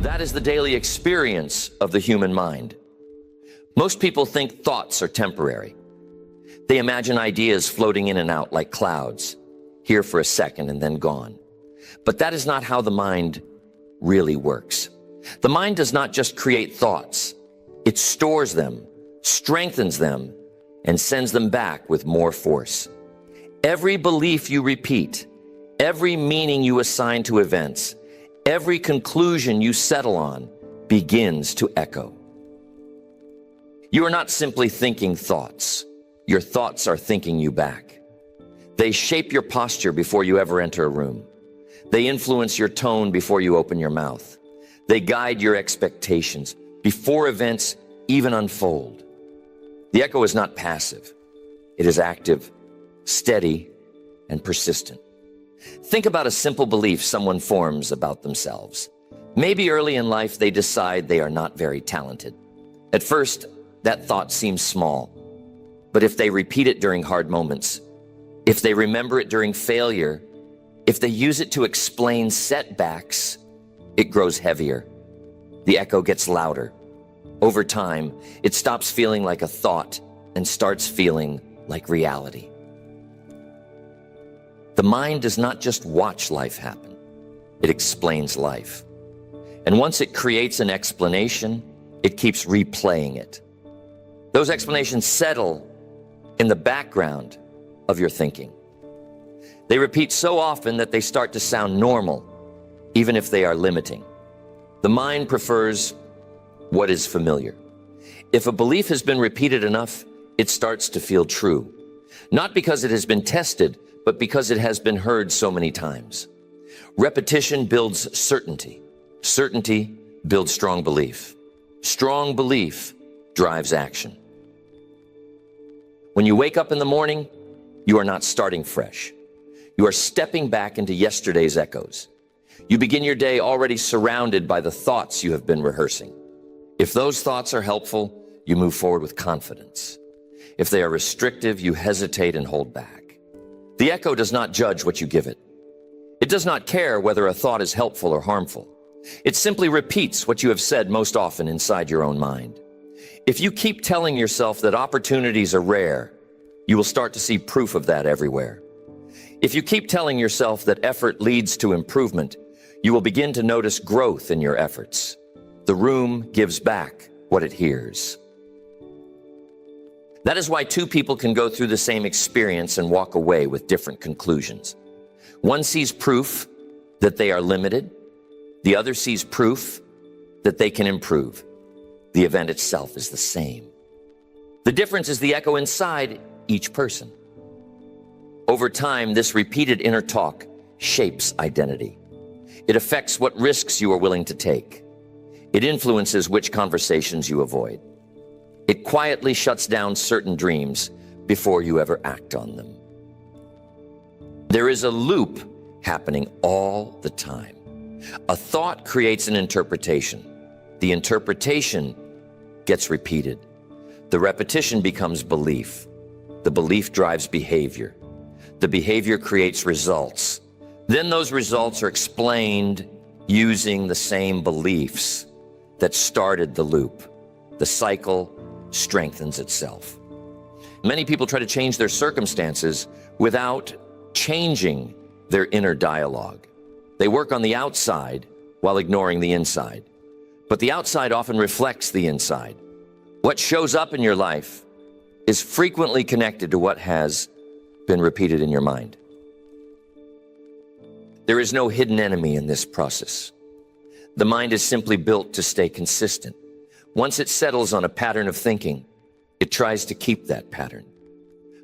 That is the daily experience of the human mind. Most people think thoughts are temporary. They imagine ideas floating in and out like clouds, here for a second and then gone. But that is not how the mind really works. The mind does not just create thoughts. It stores them, strengthens them, and sends them back with more force. Every belief you repeat, every meaning you assign to events, every conclusion you settle on begins to echo. You are not simply thinking thoughts. Your thoughts are thinking you back. They shape your posture before you ever enter a room. They influence your tone before you open your mouth. They guide your expectations before events even unfold. The echo is not passive. It is active, steady, and persistent. Think about a simple belief someone forms about themselves. Maybe early in life they decide they are not very talented. At first, that thought seems small. But if they repeat it during hard moments, if they remember it during failure, if they use it to explain setbacks, it grows heavier. The echo gets louder. Over time, it stops feeling like a thought and starts feeling like reality. The mind does not just watch life happen. It explains life. And once it creates an explanation, it keeps replaying it. Those explanations settle in the background of your thinking. They repeat so often that they start to sound normal, even if they are limiting. The mind prefers what is familiar. If a belief has been repeated enough, it starts to feel true. Not because it has been tested, but because it has been heard so many times. Repetition builds certainty. Certainty builds strong belief. Strong belief drives action. When you wake up in the morning, you are not starting fresh. You are stepping back into yesterday's echoes. You begin your day already surrounded by the thoughts you have been rehearsing. If those thoughts are helpful, you move forward with confidence. If they are restrictive, you hesitate and hold back. The echo does not judge what you give it. It does not care whether a thought is helpful or harmful. It simply repeats what you have said most often inside your own mind. If you keep telling yourself that opportunities are rare, you will start to see proof of that everywhere. If you keep telling yourself that effort leads to improvement, you will begin to notice growth in your efforts. The room gives back what it hears. That is why two people can go through the same experience and walk away with different conclusions. One sees proof that they are limited. The other sees proof that they can improve. The event itself is the same. The difference is the echo inside each person. Over time, this repeated inner talk shapes identity. It affects what risks you are willing to take. It influences which conversations you avoid. It quietly shuts down certain dreams before you ever act on them. There is a loop happening all the time. A thought creates an interpretation. The interpretation gets repeated. The repetition becomes belief. The belief drives behavior. The behavior creates results. Then those results are explained using the same beliefs that started the loop. The cycle strengthens itself. Many people try to change their circumstances without changing their inner dialogue. They work on the outside while ignoring the inside. But the outside often reflects the inside. What shows up in your life is frequently connected to what has been repeated in your mind. There is no hidden enemy in this process. The mind is simply built to stay consistent. Once it settles on a pattern of thinking, it tries to keep that pattern.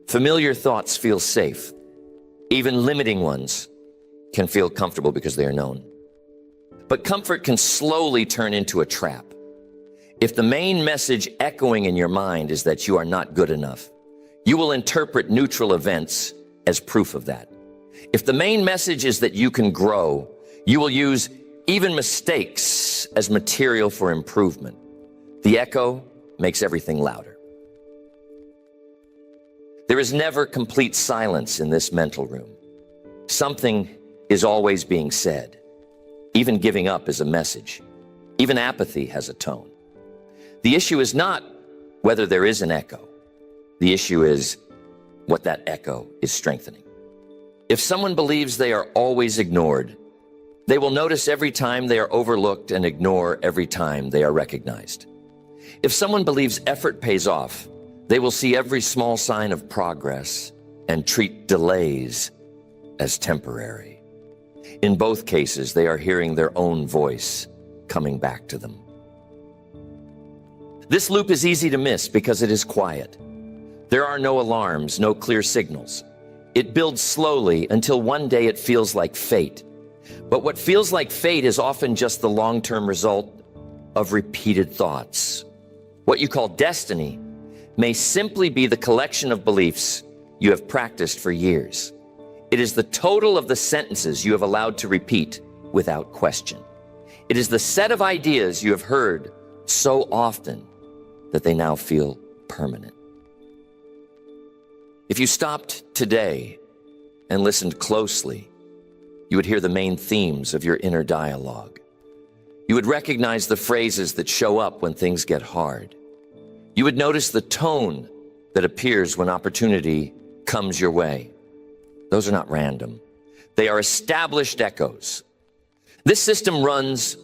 Familiar thoughts feel safe. Even limiting ones can feel comfortable because they are known. But comfort can slowly turn into a trap. If the main message echoing in your mind is that you are not good enough, you will interpret neutral events as proof of that. If the main message is that you can grow, you will use even mistakes as material for improvement. The echo makes everything louder. There is never complete silence in this mental room. Something is always being said. Even giving up is a message. Even apathy has a tone. The issue is not whether there is an echo. The issue is what that echo is strengthening. If someone believes they are always ignored, they will notice every time they are overlooked and ignore every time they are recognized. If someone believes effort pays off, they will see every small sign of progress and treat delays as temporary. In both cases, they are hearing their own voice coming back to them. This loop is easy to miss because it is quiet. There are no alarms, no clear signals. It builds slowly until one day it feels like fate. But what feels like fate is often just the long-term result of repeated thoughts. What you call destiny may simply be the collection of beliefs you have practiced for years. It is the total of the sentences you have allowed to repeat without question. It is the set of ideas you have heard so often that they now feel permanent. If you stopped today and listened closely, you would hear the main themes of your inner dialogue. You would recognize the phrases that show up when things get hard. You would notice the tone that appears when opportunity comes your way. Those are not random. They are established echoes. This system runs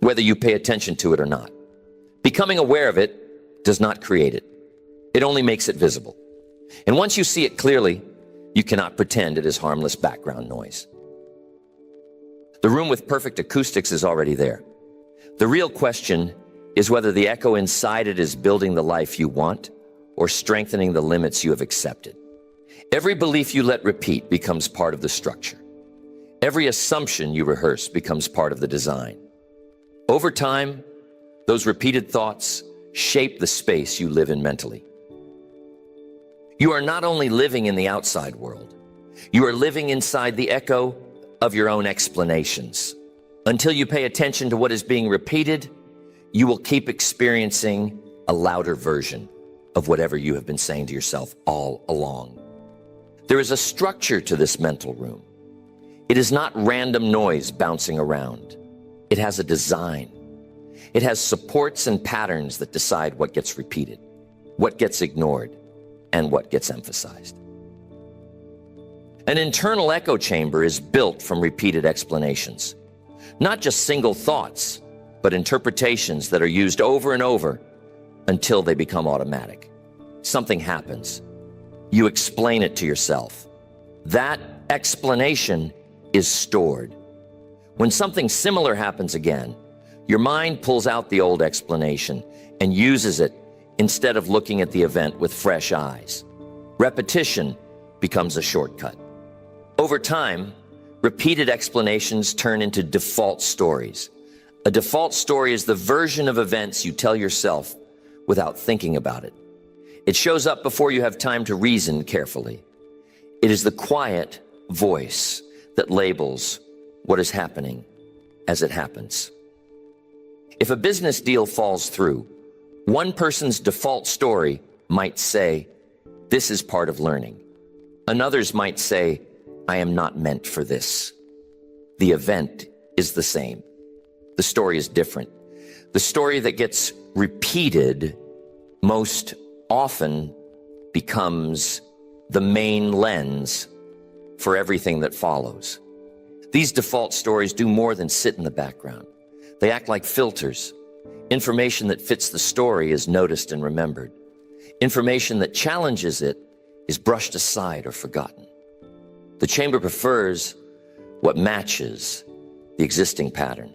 whether you pay attention to it or not. Becoming aware of it does not create it. It only makes it visible. And once you see it clearly, you cannot pretend it is harmless background noise. The room with perfect acoustics is already there. The real question is whether the echo inside it is building the life you want or strengthening the limits you have accepted. Every belief you let repeat becomes part of the structure. Every assumption you rehearse becomes part of the design. Over time, those repeated thoughts shape the space you live in mentally. You are not only living in the outside world, you are living inside the echo of your own explanations. Until you pay attention to what is being repeated, you will keep experiencing a louder version of whatever you have been saying to yourself all along. There is a structure to this mental room. It is not random noise bouncing around. It has a design. It has supports and patterns that decide what gets repeated, what gets ignored, and what gets emphasized. An internal echo chamber is built from repeated explanations. Not just single thoughts, but interpretations that are used over and over until they become automatic. Something happens. You explain it to yourself. That explanation is stored. When something similar happens again, your mind pulls out the old explanation and uses it instead of looking at the event with fresh eyes. Repetition becomes a shortcut. Over time, repeated explanations turn into default stories. A default story is the version of events you tell yourself without thinking about it. It shows up before you have time to reason carefully. It is the quiet voice that labels what is happening as it happens. If a business deal falls through, one person's default story might say, "This is part of learning." Another's might say, "I am not meant for this." The event is the same. The story is different. The story that gets repeated most often becomes the main lens for everything that follows. These default stories do more than sit in the background. They act like filters. Information that fits the story is noticed and remembered. Information that challenges it is brushed aside or forgotten. The chamber prefers what matches the existing pattern.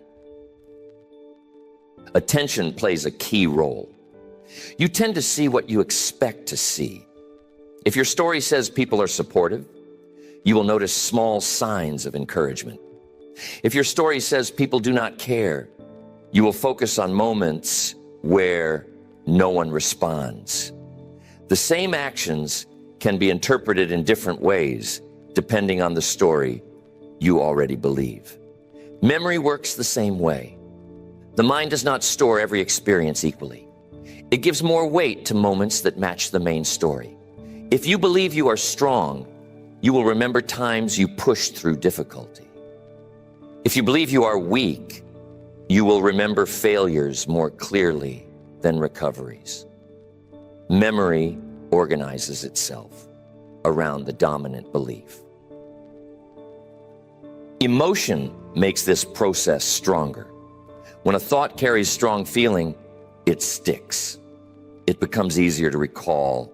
Attention plays a key role. You tend to see what you expect to see. If your story says people are supportive, you will notice small signs of encouragement. If your story says people do not care, you will focus on moments where no one responds. The same actions can be interpreted in different ways depending on the story you already believe. Memory works the same way. The mind does not store every experience equally. It gives more weight to moments that match the main story. If you believe you are strong, you will remember times you pushed through difficulty. If you believe you are weak, You will remember failures more clearly than recoveries. Memory organizes itself around the dominant belief. Emotion makes this process stronger. When a thought carries strong feeling, it sticks. It becomes easier to recall.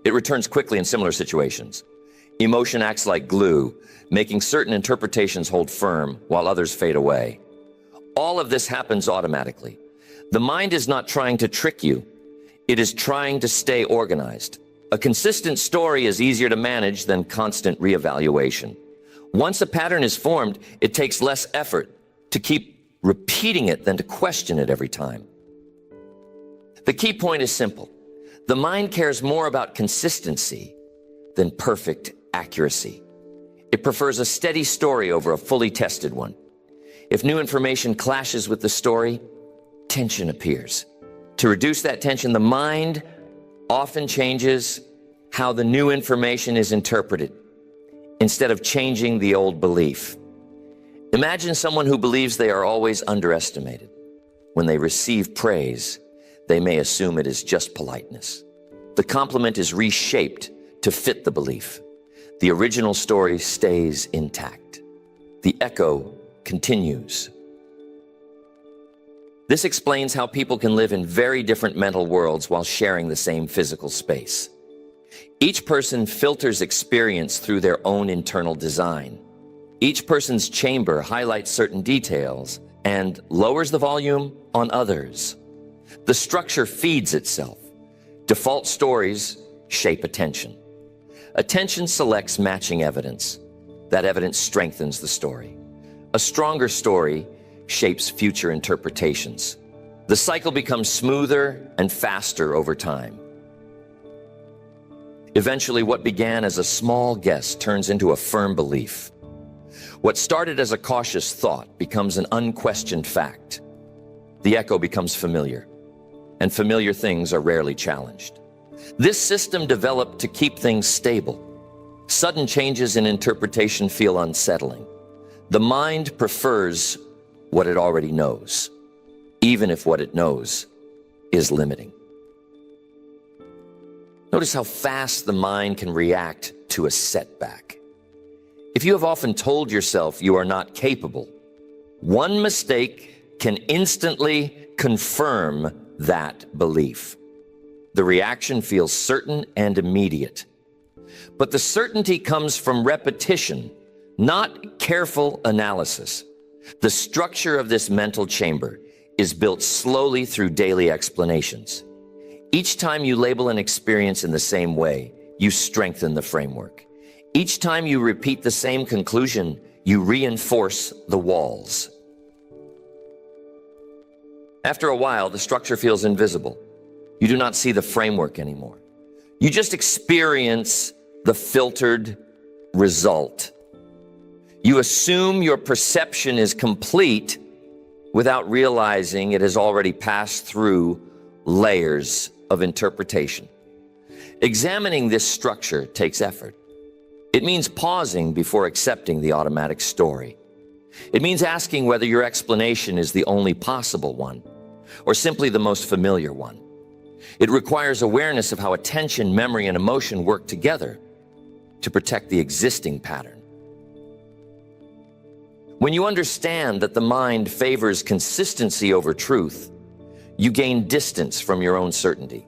It returns quickly in similar situations. Emotion acts like glue, making certain interpretations hold firm while others fade away. All of this happens automatically. The mind is not trying to trick you. It is trying to stay organized. A consistent story is easier to manage than constant reevaluation. Once a pattern is formed, it takes less effort to keep repeating it than to question it every time. The key point is simple. The mind cares more about consistency than perfect accuracy. It prefers a steady story over a fully tested one. If new information clashes with the story, tension appears. To reduce that tension, the mind often changes how the new information is interpreted instead of changing the old belief. Imagine someone who believes they are always underestimated. When they receive praise, they may assume it is just politeness. The compliment is reshaped to fit the belief. The original story stays intact. The echo continues. This explains how people can live in very different mental worlds while sharing the same physical space. Each person filters experience through their own internal design. Each person's chamber highlights certain details and lowers the volume on others. The structure feeds itself. Default stories shape attention. Attention selects matching evidence. That evidence strengthens the story. A stronger story shapes future interpretations. The cycle becomes smoother and faster over time. Eventually, what began as a small guess turns into a firm belief. What started as a cautious thought becomes an unquestioned fact. The echo becomes familiar, and familiar things are rarely challenged. This system developed to keep things stable. Sudden changes in interpretation feel unsettling. The mind prefers what it already knows, even if what it knows is limiting. Notice how fast the mind can react to a setback. If you have often told yourself you are not capable, one mistake can instantly confirm that belief. The reaction feels certain and immediate. But the certainty comes from repetition, not careful analysis. The structure of this mental chamber is built slowly through daily explanations. Each time you label an experience in the same way, you strengthen the framework. Each time you repeat the same conclusion, you reinforce the walls. After a while, the structure feels invisible. You do not see the framework anymore. You just experience the filtered result. You assume your perception is complete without realizing it has already passed through layers of interpretation. Examining this structure takes effort. It means pausing before accepting the automatic story. It means asking whether your explanation is the only possible one, or simply the most familiar one. It requires awareness of how attention, memory, and emotion work together to protect the existing pattern. When you understand that the mind favors consistency over truth, you gain distance from your own certainty.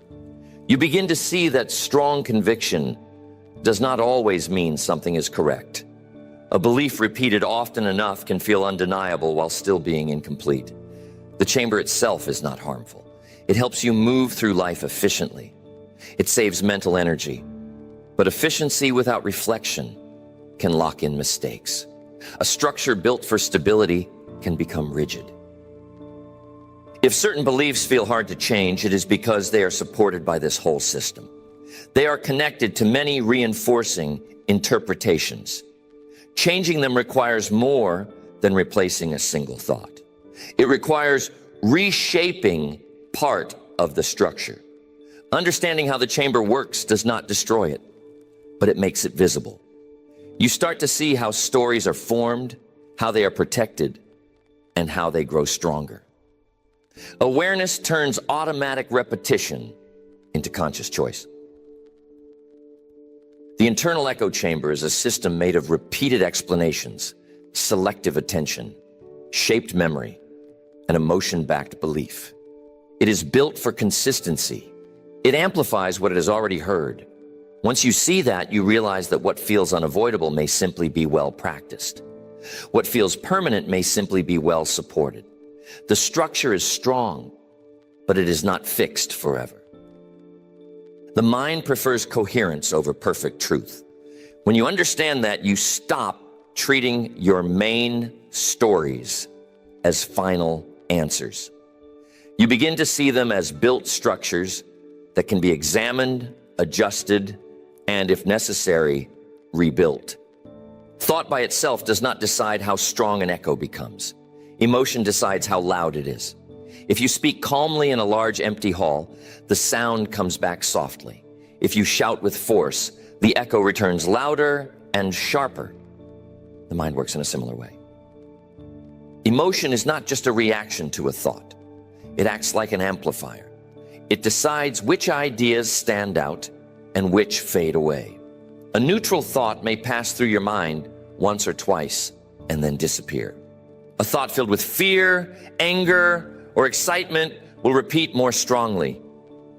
You begin to see that strong conviction does not always mean something is correct. A belief repeated often enough can feel undeniable while still being incomplete. The chamber itself is not harmful. It helps you move through life efficiently. It saves mental energy. But efficiency without reflection can lock in mistakes. A structure built for stability can become rigid. If certain beliefs feel hard to change, it is because they are supported by this whole system. They are connected to many reinforcing interpretations. Changing them requires more than replacing a single thought. It requires reshaping part of the structure. Understanding how the chamber works does not destroy it, but it makes it visible. You start to see how stories are formed, how they are protected, and how they grow stronger. Awareness turns automatic repetition into conscious choice. The internal echo chamber is a system made of repeated explanations, selective attention, shaped memory, and emotion-backed belief. It is built for consistency. It amplifies what it has already heard. Once you see that, you realize that what feels unavoidable may simply be well practiced. What feels permanent may simply be well supported. The structure is strong, but it is not fixed forever. The mind prefers coherence over perfect truth. When you understand that, you stop treating your main stories as final answers. You begin to see them as built structures that can be examined, adjusted, and, if necessary, rebuilt. Thought by itself does not decide how strong an echo becomes. Emotion decides how loud it is. If you speak calmly in a large empty hall, the sound comes back softly. If you shout with force, the echo returns louder and sharper. The mind works in a similar way. Emotion is not just a reaction to a thought. It acts like an amplifier. It decides which ideas stand out and which fade away. A neutral thought may pass through your mind once or twice and then disappear. A thought filled with fear, anger, or excitement will repeat more strongly.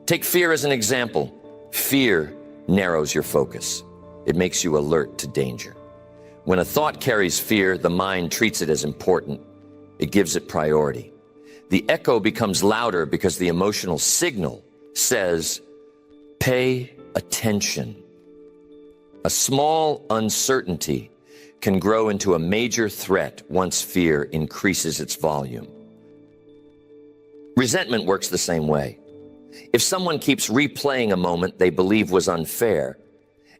Take fear as an example. Fear narrows your focus. It makes you alert to danger. When a thought carries fear, the mind treats it as important. It gives it priority. The echo becomes louder because the emotional signal says, pay attention. A small uncertainty can grow into a major threat once fear increases its volume. Resentment works the same way. If someone keeps replaying a moment they believe was unfair,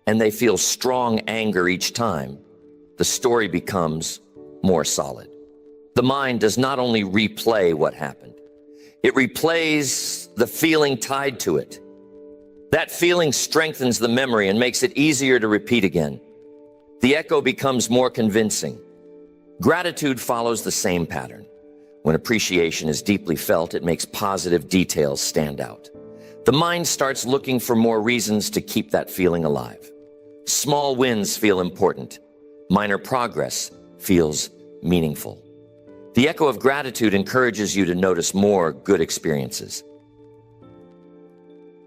and they feel strong anger each time, the story becomes more solid. The mind does not only replay what happened, it replays the feeling tied to it. That feeling strengthens the memory and makes it easier to repeat again. The echo becomes more convincing. Gratitude follows the same pattern. When appreciation is deeply felt, it makes positive details stand out. The mind starts looking for more reasons to keep that feeling alive. Small wins feel important. Minor progress feels meaningful. The echo of gratitude encourages you to notice more good experiences.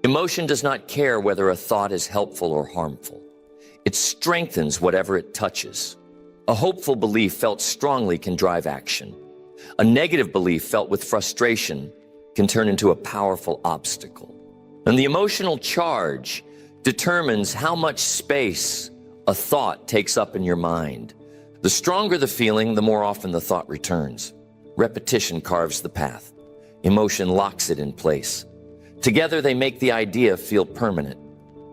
Emotion does not care whether a thought is helpful or harmful. It strengthens whatever it touches. A hopeful belief felt strongly can drive action. A negative belief felt with frustration can turn into a powerful obstacle. And the emotional charge determines how much space a thought takes up in your mind. The stronger the feeling, the more often the thought returns. Repetition carves the path. Emotion locks it in place. Together, they make the idea feel permanent.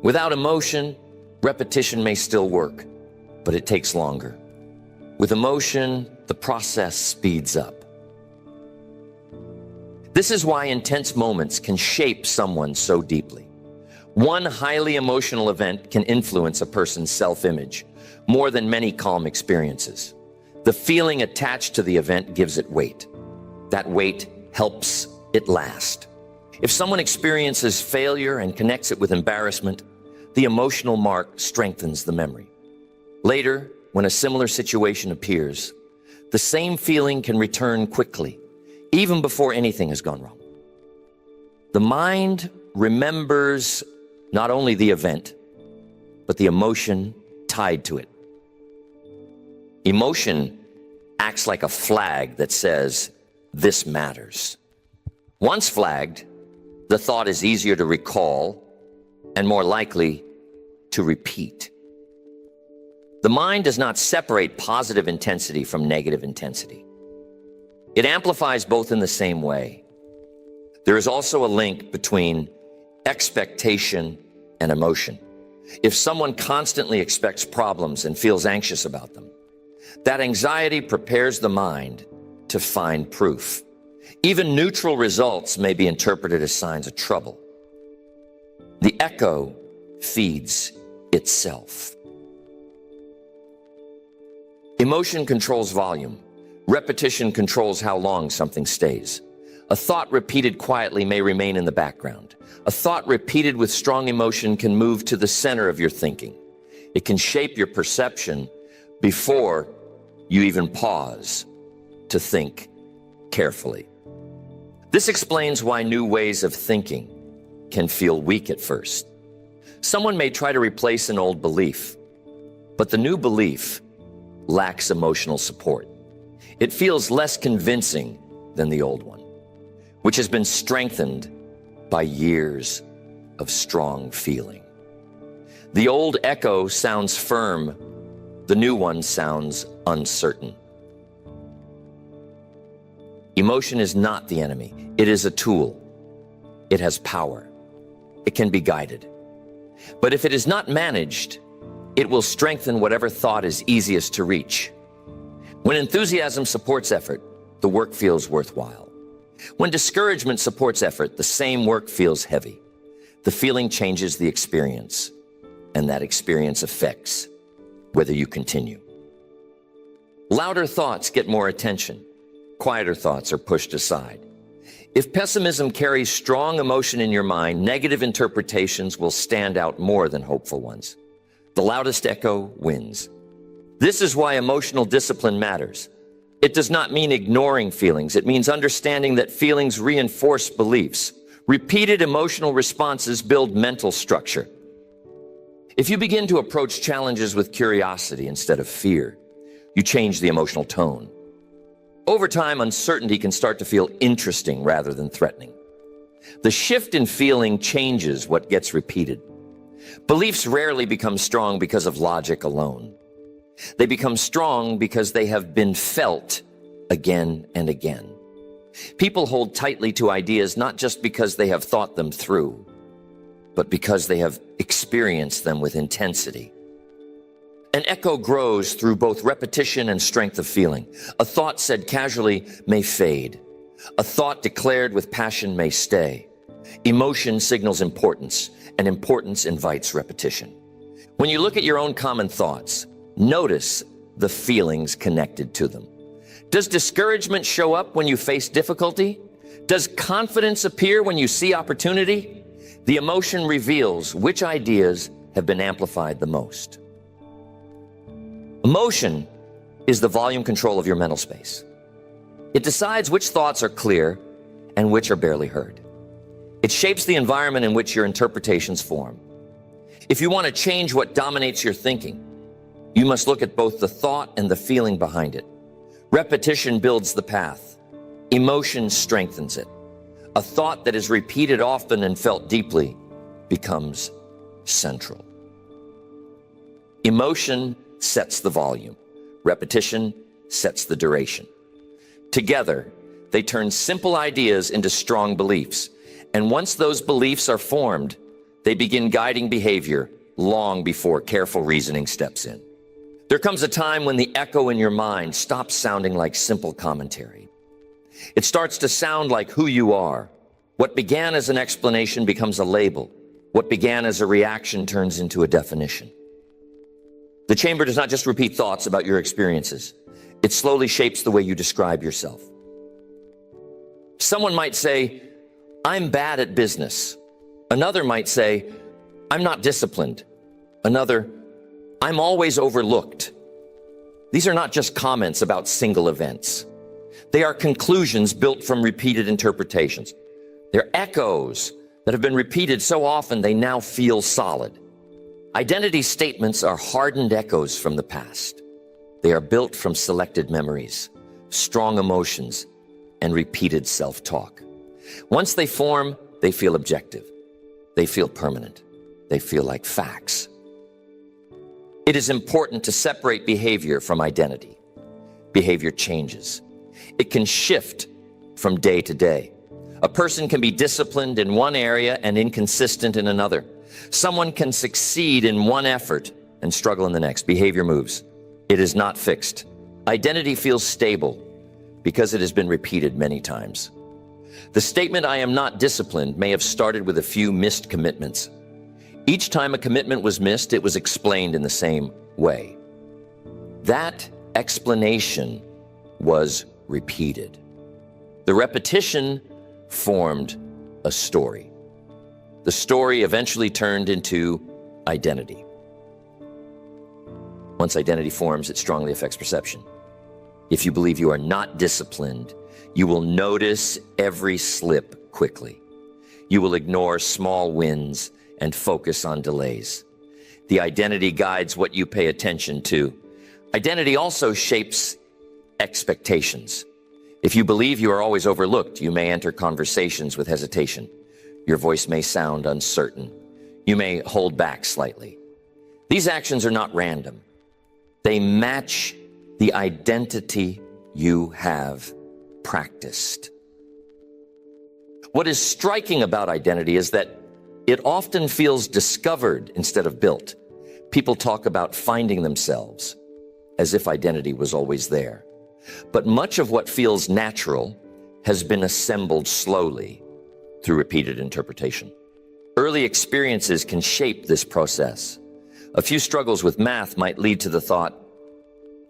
Without emotion, repetition may still work, but it takes longer. With emotion, the process speeds up. This is why intense moments can shape someone so deeply. One highly emotional event can influence a person's self-image more than many calm experiences. The feeling attached to the event gives it weight. That weight helps it last. If someone experiences failure and connects it with embarrassment, the emotional mark strengthens the memory. Later, when a similar situation appears, the same feeling can return quickly, even before anything has gone wrong. The mind remembers not only the event, but the emotion tied to it. Emotion acts like a flag that says, this matters. Once flagged, the thought is easier to recall and more likely to repeat. The mind does not separate positive intensity from negative intensity. It amplifies both in the same way. There is also a link between expectation and emotion. If someone constantly expects problems and feels anxious about them, that anxiety prepares the mind to find proof. Even neutral results may be interpreted as signs of trouble. The echo feeds itself. Emotion controls volume. Repetition controls how long something stays. A thought repeated quietly may remain in the background. A thought repeated with strong emotion can move to the center of your thinking. It can shape your perception before you even pause to think carefully. This explains why new ways of thinking can feel weak at first. Someone may try to replace an old belief, but the new belief lacks emotional support. It feels less convincing than the old one, which has been strengthened by years of strong feeling. The old echo sounds firm, the new one sounds uncertain. Emotion is not the enemy. It is a tool. It has power. It can be guided. But if it is not managed, it will strengthen whatever thought is easiest to reach. When enthusiasm supports effort, the work feels worthwhile. When discouragement supports effort, the same work feels heavy. The feeling changes the experience, and that experience affects whether you continue. Louder thoughts get more attention. Quieter thoughts are pushed aside. If pessimism carries strong emotion in your mind, negative interpretations will stand out more than hopeful ones. The loudest echo wins. This is why emotional discipline matters. It does not mean ignoring feelings. It means understanding that feelings reinforce beliefs. Repeated emotional responses build mental structure. If you begin to approach challenges with curiosity instead of fear, you change the emotional tone. Over time, uncertainty can start to feel interesting rather than threatening. The shift in feeling changes what gets repeated. Beliefs rarely become strong because of logic alone. They become strong because they have been felt again and again. People hold tightly to ideas not just because they have thought them through, but because they have experienced them with intensity. An echo grows through both repetition and strength of feeling. A thought said casually may fade. A thought declared with passion may stay. Emotion signals importance, and importance invites repetition. When you look at your own common thoughts, notice the feelings connected to them. Does discouragement show up when you face difficulty? Does confidence appear when you see opportunity? The emotion reveals which ideas have been amplified the most. Emotion is the volume control of your mental space. It decides which thoughts are clear and which are barely heard. It shapes the environment in which your interpretations form. If you want to change what dominates your thinking, you must look at both the thought and the feeling behind it. Repetition builds the path. Emotion strengthens it. A thought that is repeated often and felt deeply becomes central. Emotion sets the volume. Repetition sets the duration. Together, they turn simple ideas into strong beliefs. And once those beliefs are formed, they begin guiding behavior long before careful reasoning steps in. There comes a time when the echo in your mind stops sounding like simple commentary. It starts to sound like who you are. What began as an explanation becomes a label. What began as a reaction turns into a definition. The chamber does not just repeat thoughts about your experiences. It slowly shapes the way you describe yourself. Someone might say, "I'm bad at business." Another might say, "I'm not disciplined." Another, "I'm always overlooked." These are not just comments about single events. They are conclusions built from repeated interpretations. They're echoes that have been repeated so often they now feel solid. Identity statements are hardened echoes from the past. They are built from selected memories, strong emotions, and repeated self-talk. Once they form, they feel objective. They feel permanent. They feel like facts. It is important to separate behavior from identity. Behavior changes. It can shift from day to day. A person can be disciplined in one area and inconsistent in another. Someone can succeed in one effort and struggle in the next. Behavior moves. It is not fixed. Identity feels stable because it has been repeated many times. The statement, "I am not disciplined," may have started with a few missed commitments. Each time a commitment was missed, it was explained in the same way. That explanation was repeated. The repetition formed a story. The story eventually turned into identity. Once identity forms, it strongly affects perception. If you believe you are not disciplined, you will notice every slip quickly. You will ignore small wins and focus on delays. The identity guides what you pay attention to. Identity also shapes expectations. If you believe you are always overlooked, you may enter conversations with hesitation. Your voice may sound uncertain. You may hold back slightly. These actions are not random. They match the identity you have practiced. What is striking about identity is that it often feels discovered instead of built. People talk about finding themselves as if identity was always there. But much of what feels natural has been assembled slowly through repeated interpretation. Early experiences can shape this process. A few struggles with math might lead to the thought,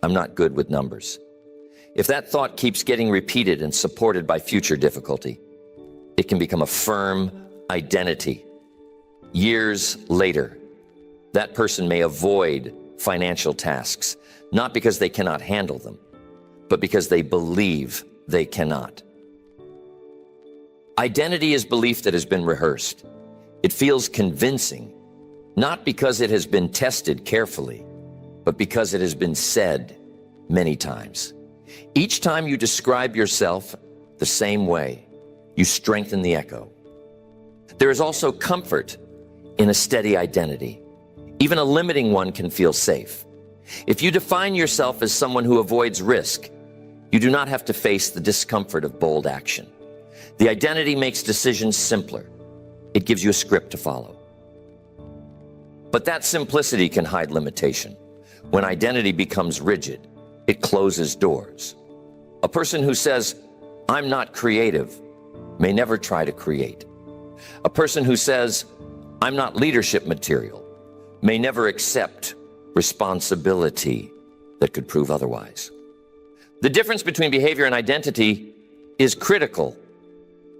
I'm not good with numbers. If that thought keeps getting repeated and supported by future difficulty, it can become a firm identity. Years later, that person may avoid financial tasks, not because they cannot handle them, but because they believe they cannot. Identity is belief that has been rehearsed. It feels convincing, not because it has been tested carefully, but because it has been said many times. Each time you describe yourself the same way, you strengthen the echo. There is also comfort in a steady identity. Even a limiting one can feel safe. If you define yourself as someone who avoids risk, you do not have to face the discomfort of bold action. The identity makes decisions simpler. It gives you a script to follow. But that simplicity can hide limitation. When identity becomes rigid, it closes doors. A person who says, I'm not creative, may never try to create. A person who says, I'm not leadership material, may never accept responsibility that could prove otherwise. The difference between behavior and identity is critical.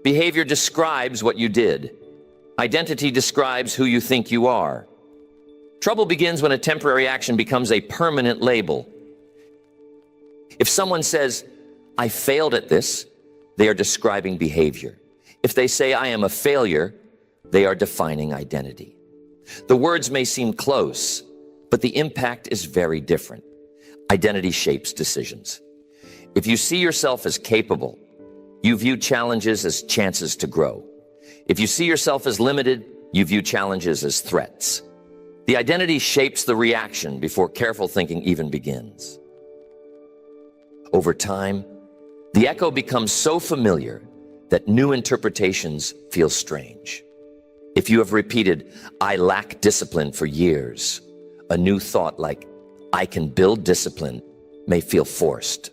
Behavior describes what you did. Identity describes who you think you are. Trouble begins when a temporary action becomes a permanent label. If someone says, I failed at this, they are describing behavior. If they say, I am a failure, they are defining identity. The words may seem close, but the impact is very different. Identity shapes decisions. If you see yourself as capable, you view challenges as chances to grow. If you see yourself as limited, you view challenges as threats. The identity shapes the reaction before careful thinking even begins. Over time, the echo becomes so familiar that new interpretations feel strange. If you have repeated, I lack discipline for years, a new thought like, I can build discipline may feel forced.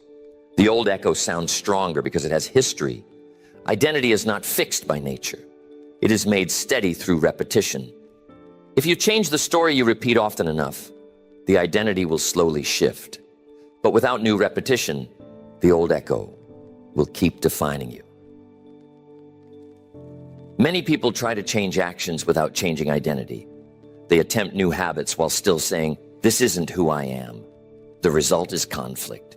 The old echo sounds stronger because it has history. Identity is not fixed by nature. It is made steady through repetition. If you change the story you repeat often enough, the identity will slowly shift. But without new repetition, the old echo will keep defining you. Many people try to change actions without changing identity. They attempt new habits while still saying, this isn't who I am. The result is conflict.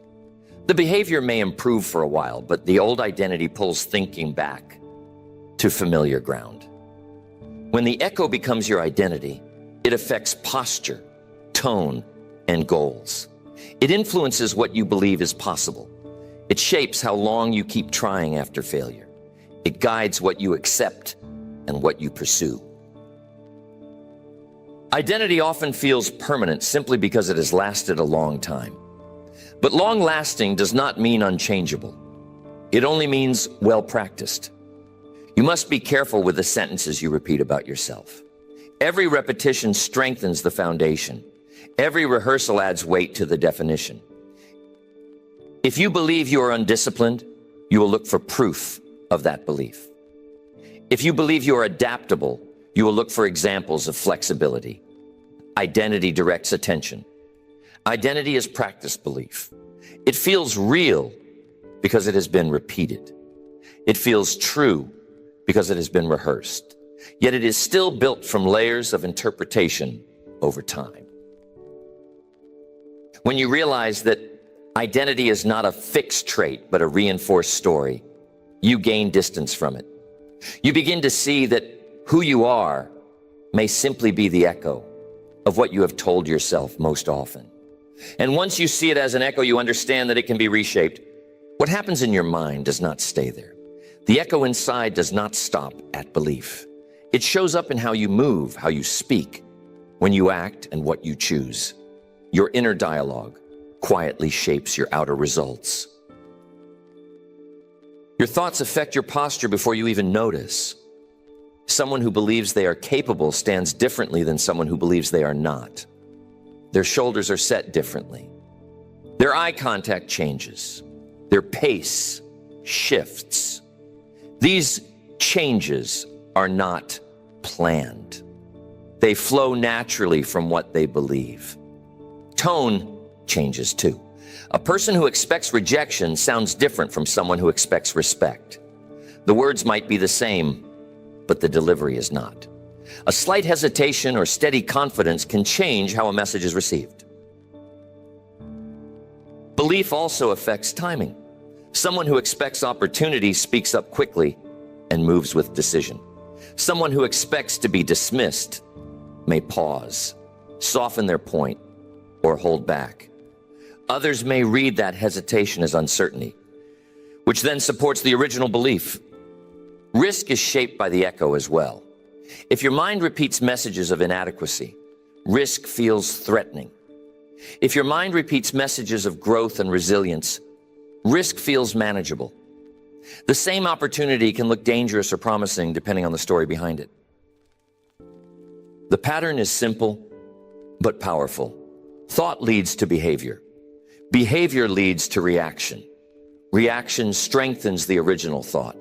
The behavior may improve for a while, but the old identity pulls thinking back to familiar ground. When the echo becomes your identity, it affects posture, tone, and goals. It influences what you believe is possible. It shapes how long you keep trying after failure. It guides what you accept and what you pursue. Identity often feels permanent simply because it has lasted a long time. But long-lasting does not mean unchangeable. It only means well-practiced. You must be careful with the sentences you repeat about yourself. Every repetition strengthens the foundation. Every rehearsal adds weight to the definition. If you believe you are undisciplined, you will look for proof of that belief. If you believe you are adaptable, you will look for examples of flexibility. Identity directs attention. Identity is practiced belief. It feels real because it has been repeated. It feels true because it has been rehearsed. Yet it is still built from layers of interpretation over time. When you realize that identity is not a fixed trait, but a reinforced story, you gain distance from it. You begin to see that who you are may simply be the echo of what you have told yourself most often. And once you see it as an echo, you understand that it can be reshaped. What happens in your mind does not stay there. The echo inside does not stop at belief. It shows up in how you move, how you speak, when you act, and what you choose. Your inner dialogue quietly shapes your outer results. Your thoughts affect your posture before you even notice. Someone who believes they are capable stands differently than someone who believes they are not. Their shoulders are set differently. Their eye contact changes. Their pace shifts. These changes are not planned. They flow naturally from what they believe. Tone changes too. A person who expects rejection sounds different from someone who expects respect. The words might be the same, but the delivery is not. A slight hesitation or steady confidence can change how a message is received. Belief also affects timing. Someone who expects opportunity speaks up quickly and moves with decision. Someone who expects to be dismissed may pause, soften their point, or hold back. Others may read that hesitation as uncertainty, which then supports the original belief. Risk is shaped by the echo as well. If your mind repeats messages of inadequacy, risk feels threatening. If your mind repeats messages of growth and resilience, risk feels manageable. The same opportunity can look dangerous or promising depending on the story behind it. The pattern is simple but powerful. Thought leads to behavior. Behavior leads to reaction. Reaction strengthens the original thought.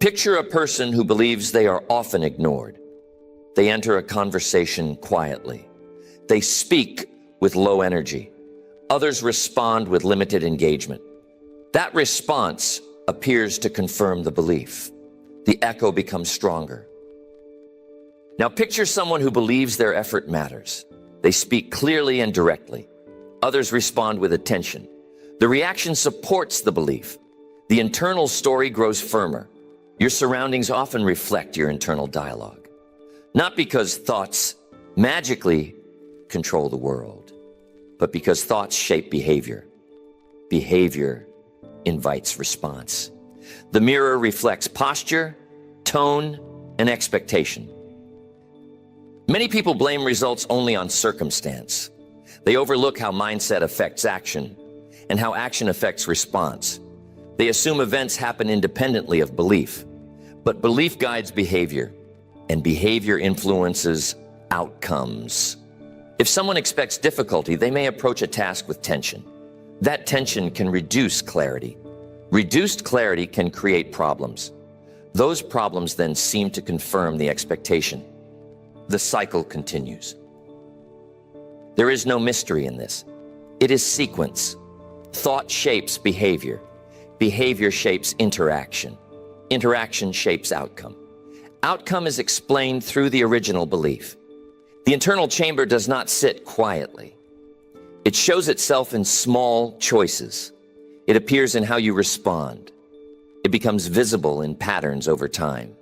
Picture a person who believes they are often ignored. They enter a conversation quietly. They speak with low energy. Others respond with limited engagement. That response appears to confirm the belief. The echo becomes stronger. Now picture someone who believes their effort matters. They speak clearly and directly. Others respond with attention. The reaction supports the belief. The internal story grows firmer. Your surroundings often reflect your internal dialogue. Not because thoughts magically control the world, but because thoughts shape behavior. Behavior invites response. The mirror reflects posture, tone, and expectation. Many people blame results only on circumstance. They overlook how mindset affects action and how action affects response. They assume events happen independently of belief, but belief guides behavior, and behavior influences outcomes. If someone expects difficulty, they may approach a task with tension. That tension can reduce clarity. Reduced clarity can create problems. Those problems then seem to confirm the expectation. The cycle continues. There is no mystery in this. It is sequence. Thought shapes behavior. Behavior shapes interaction. Interaction shapes outcome. Outcome is explained through the original belief. The internal chamber does not sit quietly. It shows itself in small choices. It appears in how you respond. It becomes visible in patterns over time.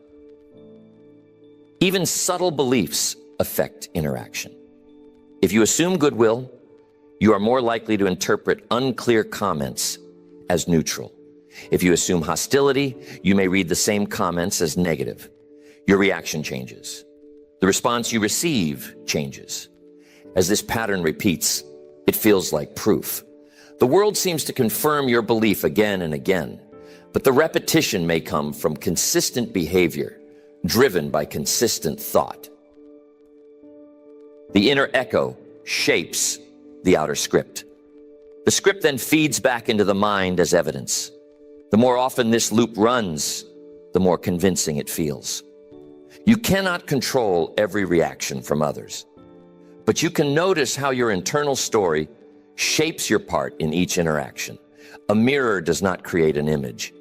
Even subtle beliefs affect interaction. If you assume goodwill, you are more likely to interpret unclear comments as neutral. If you assume hostility, you may read the same comments as negative. Your reaction changes. The response you receive changes. As this pattern repeats, it feels like proof. The world seems to confirm your belief again and again, but the repetition may come from consistent behavior, driven by consistent thought. The inner echo shapes the outer script. The script then feeds back into the mind as evidence. The more often this loop runs, the more convincing it feels. You cannot control every reaction from others, but you can notice how your internal story shapes your part in each interaction. A mirror does not create an image.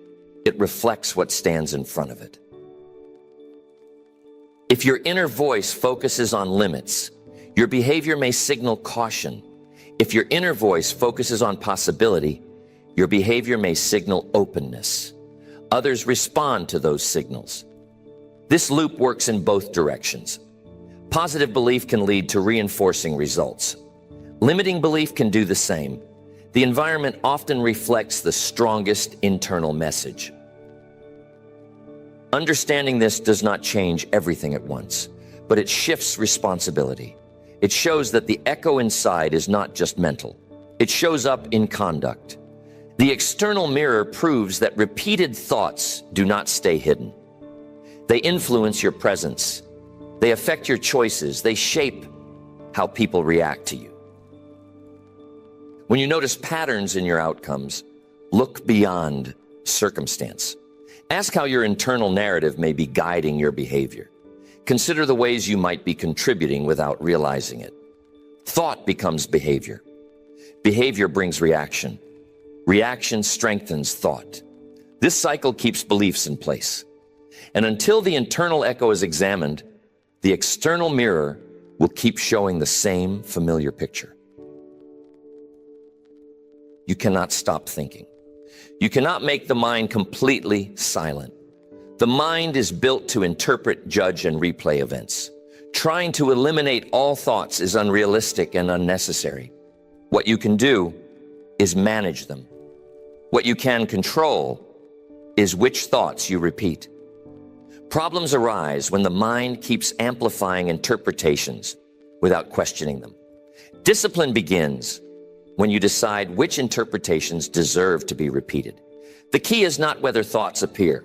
It reflects what stands in front of it. If your inner voice focuses on limits, your behavior may signal caution. If your inner voice focuses on possibility, your behavior may signal openness. Others respond to those signals. This loop works in both directions. Positive belief can lead to reinforcing results. Limiting belief can do the same. The environment often reflects the strongest internal message. Understanding this does not change everything at once, but it shifts responsibility. It shows that the echo inside is not just mental. It shows up in conduct. The external mirror proves that repeated thoughts do not stay hidden. They influence your presence. They affect your choices. They shape how people react to you. When you notice patterns in your outcomes, look beyond circumstance. Ask how your internal narrative may be guiding your behavior. Consider the ways you might be contributing without realizing it. Thought becomes behavior. Behavior brings reaction. Reaction strengthens thought. This cycle keeps beliefs in place. And until the internal echo is examined, the external mirror will keep showing the same familiar picture. You cannot stop thinking. You cannot make the mind completely silent. The mind is built to interpret, judge, and replay events. Trying to eliminate all thoughts is unrealistic and unnecessary. What you can do is manage them. What you can control is which thoughts you repeat. Problems arise when the mind keeps amplifying interpretations without questioning them. Discipline begins when you decide which interpretations deserve to be repeated. The key is not whether thoughts appear.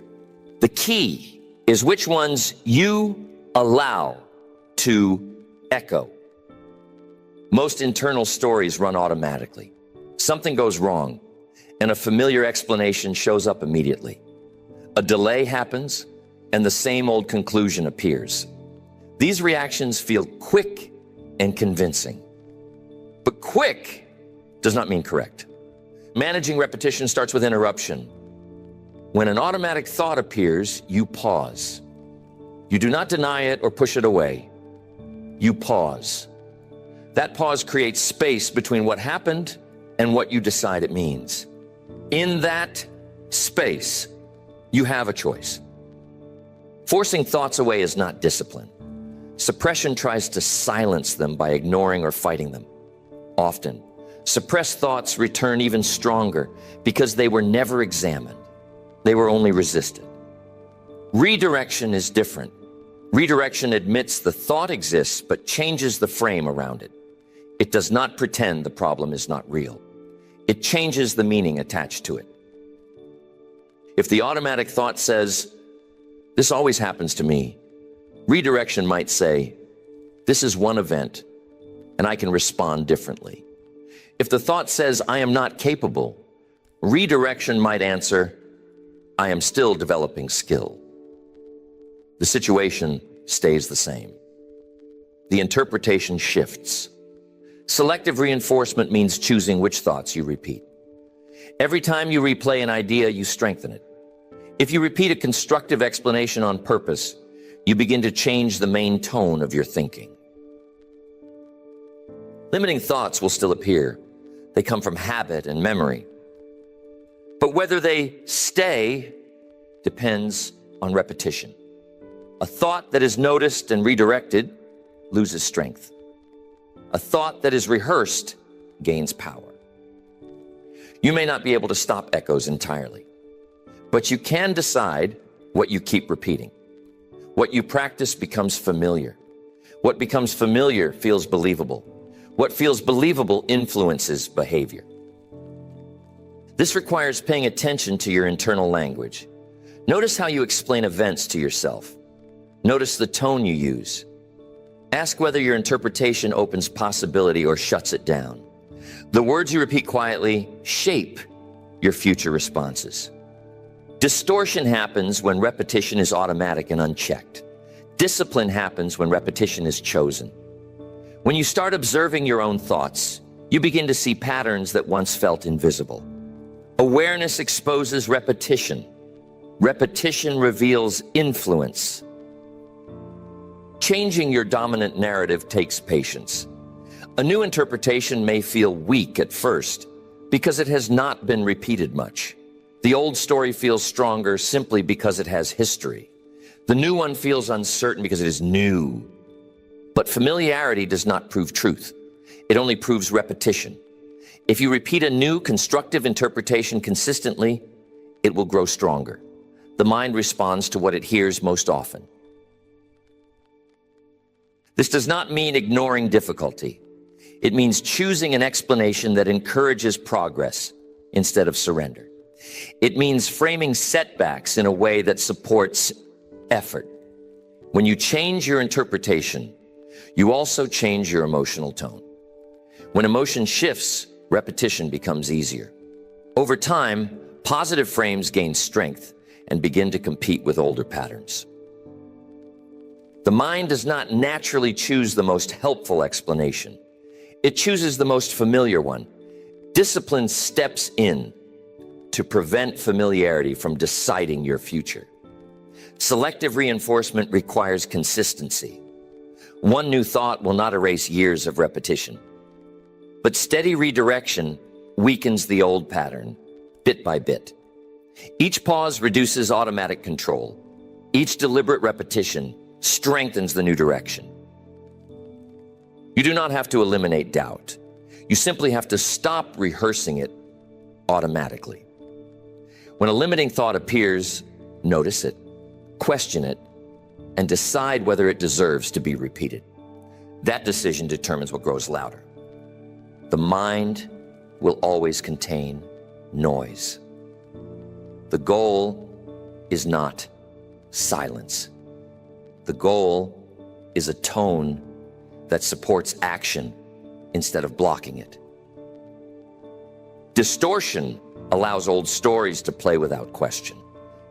The key is which ones you allow to echo. Most internal stories run automatically. Something goes wrong, and a familiar explanation shows up immediately. A delay happens, and the same old conclusion appears. These reactions feel quick and convincing. But quick does not mean correct. Managing repetition starts with interruption. When an automatic thought appears, you pause. You do not deny it or push it away. You pause. That pause creates space between what happened and what you decide it means. In that space, you have a choice. Forcing thoughts away is not discipline. Suppression tries to silence them by ignoring or fighting them. Often, suppressed thoughts return even stronger because they were never examined. They were only resisted. Redirection is different. Redirection admits the thought exists but changes the frame around it. It does not pretend the problem is not real. It changes the meaning attached to it. If the automatic thought says, "This always happens to me," redirection might say, "This is one event, and I can respond differently." If the thought says, "I am not capable," redirection might answer, "I am still developing skill." The situation stays the same. The interpretation shifts. Selective reinforcement means choosing which thoughts you repeat. Every time you replay an idea, you strengthen it. If you repeat a constructive explanation on purpose, you begin to change the main tone of your thinking. Limiting thoughts will still appear. They come from habit and memory. But whether they stay depends on repetition. A thought that is noticed and redirected loses strength. A thought that is rehearsed gains power. You may not be able to stop echoes entirely, but you can decide what you keep repeating. What you practice becomes familiar. What becomes familiar feels believable. What feels believable influences behavior. This requires paying attention to your internal language. Notice how you explain events to yourself. Notice the tone you use. Ask whether your interpretation opens possibility or shuts it down. The words you repeat quietly shape your future responses. Distortion happens when repetition is automatic and unchecked. Discipline happens when repetition is chosen. When you start observing your own thoughts, you begin to see patterns that once felt invisible. Awareness exposes repetition. Repetition reveals influence. Changing your dominant narrative takes patience. A new interpretation may feel weak at first because it has not been repeated much. The old story feels stronger simply because it has history. The new one feels uncertain because it is new. But familiarity does not prove truth. It only proves repetition. If you repeat a new constructive interpretation consistently, it will grow stronger. The mind responds to what it hears most often. This does not mean ignoring difficulty. It means choosing an explanation that encourages progress instead of surrender. It means framing setbacks in a way that supports effort. When you change your interpretation, you also change your emotional tone. When emotion shifts, repetition becomes easier. Over time, positive frames gain strength and begin to compete with older patterns. The mind does not naturally choose the most helpful explanation. It chooses the most familiar one. Discipline steps in to prevent familiarity from deciding your future. Selective reinforcement requires consistency. One new thought will not erase years of repetition. But steady redirection weakens the old pattern, bit by bit. Each pause reduces automatic control. Each deliberate repetition strengthens the new direction. You do not have to eliminate doubt. You simply have to stop rehearsing it automatically. When a limiting thought appears, notice it, question it, and decide whether it deserves to be repeated. That decision determines what grows louder. The mind will always contain noise. The goal is not silence. The goal is a tone that supports action instead of blocking it. Distortion allows old stories to play without question.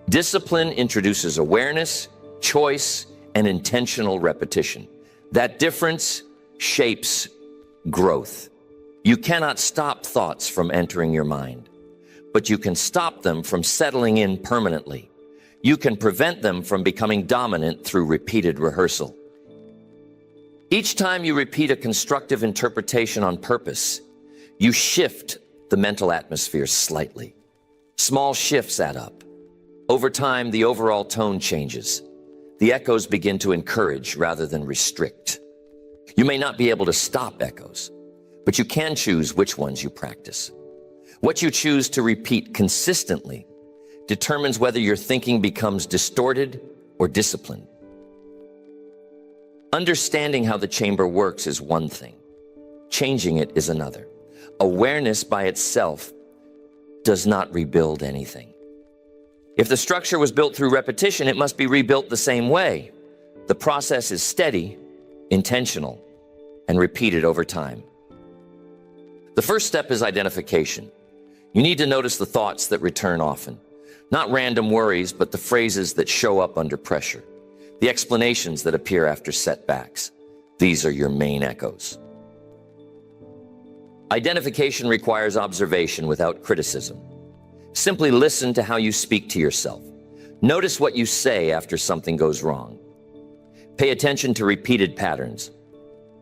Discipline introduces awareness, choice, and intentional repetition. That difference shapes growth. You cannot stop thoughts from entering your mind, but you can stop them from settling in permanently. You can prevent them from becoming dominant through repeated rehearsal. Each time you repeat a constructive interpretation on purpose, you shift the mental atmosphere slightly. Small shifts add up. Over time, the overall tone changes. The echoes begin to encourage rather than restrict. You may not be able to stop echoes, but you can choose which ones you practice. What you choose to repeat consistently determines whether your thinking becomes distorted or disciplined. Understanding how the chamber works is one thing. Changing it is another. Awareness by itself does not rebuild anything. If the structure was built through repetition, it must be rebuilt the same way. The process is steady, intentional, and repeated over time. The first step is identification. You need to notice the thoughts that return often. Not random worries, but the phrases that show up under pressure. The explanations that appear after setbacks. These are your main echoes. Identification requires observation without criticism. Simply listen to how you speak to yourself. Notice what you say after something goes wrong. Pay attention to repeated patterns.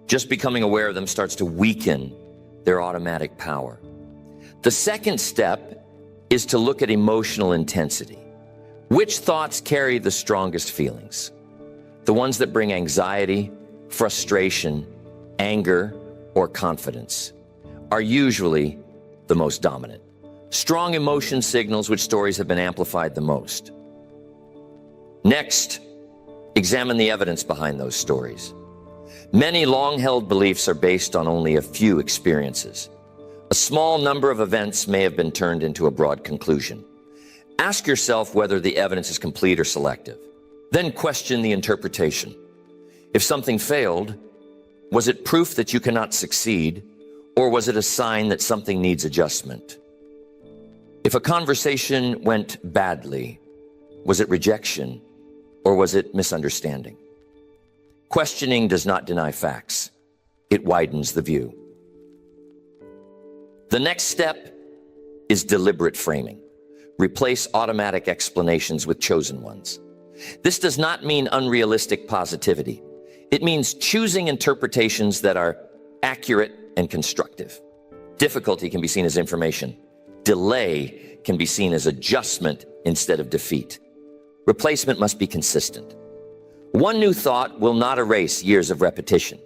Just becoming aware of them starts to weaken their automatic power. The second step is to look at emotional intensity. Which thoughts carry the strongest feelings? The ones that bring anxiety, frustration, anger, or confidence are usually the most dominant. Strong emotion signals which stories have been amplified the most. Next, examine the evidence behind those stories. Many long-held beliefs are based on only a few experiences. A small number of events may have been turned into a broad conclusion. Ask yourself whether the evidence is complete or selective. Then question the interpretation. If something failed, was it proof that you cannot succeed, or was it a sign that something needs adjustment? If a conversation went badly, was it rejection, or was it misunderstanding? Questioning does not deny facts. It widens the view. The next step is deliberate framing. Replace automatic explanations with chosen ones. This does not mean unrealistic positivity. It means choosing interpretations that are accurate and constructive. Difficulty can be seen as information. Delay can be seen as adjustment instead of defeat. Replacement must be consistent. One new thought will not erase years of repetition.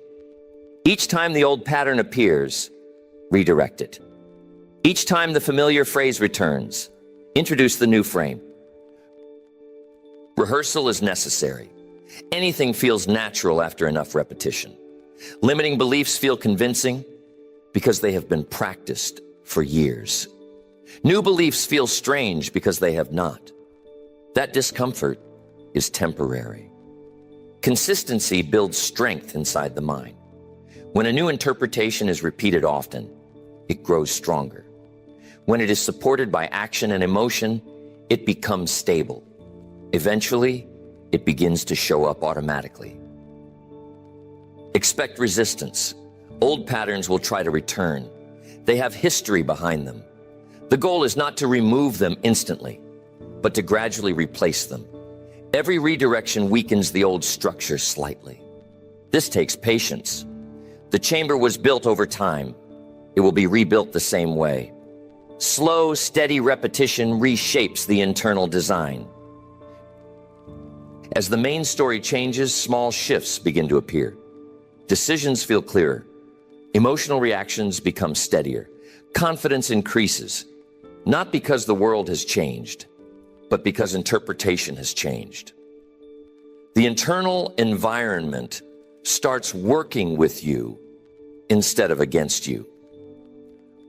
Each time the old pattern appears, redirect it. Each time the familiar phrase returns, introduce the new frame. Rehearsal is necessary. Anything feels natural after enough repetition. Limiting beliefs feel convincing because they have been practiced for years. New beliefs feel strange because they have not. That discomfort is temporary. Consistency builds strength inside the mind. When a new interpretation is repeated often, it grows stronger. When it is supported by action and emotion, it becomes stable. Eventually, it begins to show up automatically. Expect resistance. Old patterns will try to return. They have history behind them. The goal is not to remove them instantly, but to gradually replace them. Every redirection weakens the old structure slightly. This takes patience. The chamber was built over time. It will be rebuilt the same way. Slow, steady repetition reshapes the internal design. As the main story changes, small shifts begin to appear. Decisions feel clearer. Emotional reactions become steadier. Confidence increases, not because the world has changed, but because interpretation has changed. The internal environment starts working with you instead of against you.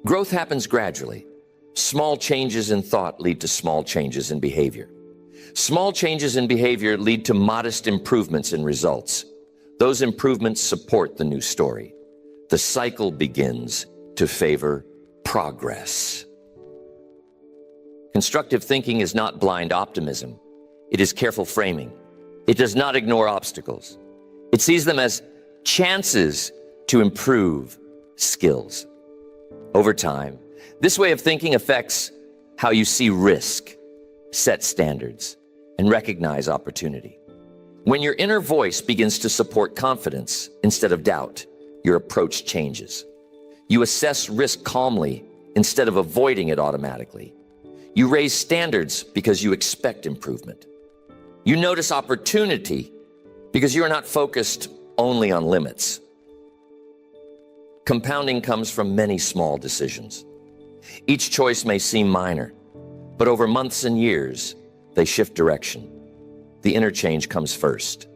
Growth happens gradually. Small changes in thought lead to small changes in behavior. Small changes in behavior lead to modest improvements in results. Those improvements support the new story. The cycle begins to favor progress. Constructive thinking is not blind optimism. It is careful framing. It does not ignore obstacles. It sees them as chances to improve skills. Over time, this way of thinking affects how you see risk, set standards, and recognize opportunity. When your inner voice begins to support confidence instead of doubt, your approach changes. You assess risk calmly instead of avoiding it automatically. You raise standards because you expect improvement. You notice opportunity because you are not focused only on limits. Compounding comes from many small decisions. Each choice may seem minor, but over months and years, they shift direction. The inner change comes first.